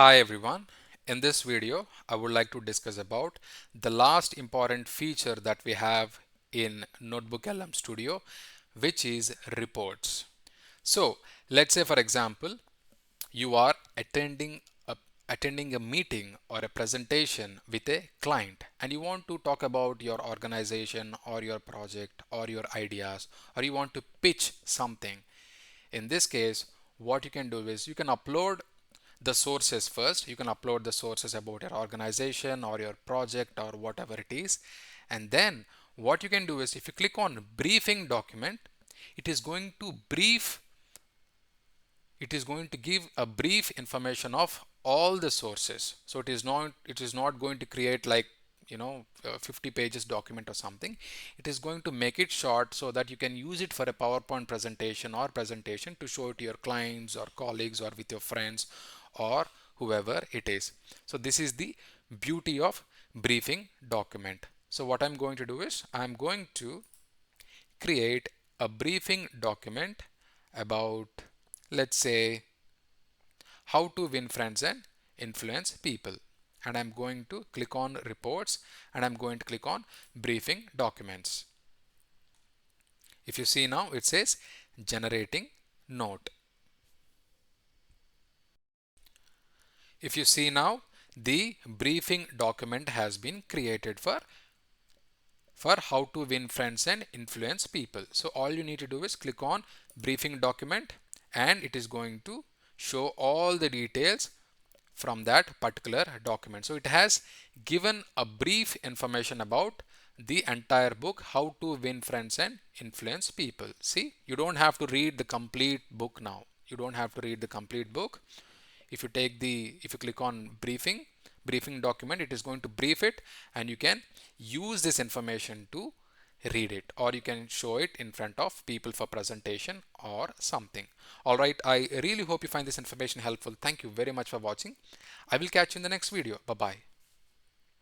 Hi everyone. In this video, I would like to discuss about the last important feature that we have in NotebookLM Studio, which is reports. So let's say for example, you are attending a meeting or a presentation with a client and you want to talk about your organization or your project or your ideas, or you want to pitch something. In this case, what you can do is you can upload the sources first. You can upload the sources about your organization or your project or whatever it is. And then what you can do is if you click on briefing document, it is going to brief it is going to give a brief information of all the sources. So it is not going to create like 50 pages document or something. It is going to make it short so that you can use it for a PowerPoint presentation to show it to your clients or colleagues or with your friends or whoever it is. So this is the beauty of briefing document. So what I'm going to do is I'm going to create a briefing document about, let's say, how to win friends and influence people. And I'm going to click on reports and I'm going to click on briefing documents. If you see now, it says generating note. If you see now, the briefing document has been created for how to win friends and influence people. So all you need to do is click on briefing document and it is going to show all the details from that particular document. So it has given a brief information about the entire book, How to Win Friends and Influence People. See, you don't have to read the complete book now. You don't have to read the complete book. If you click on briefing document, it is going to brief it and you can use this information to read it, or you can show it in front of people for presentation or something. All right, I really hope you find this information helpful. Thank you very much for watching. I will catch you in the next video. Bye bye.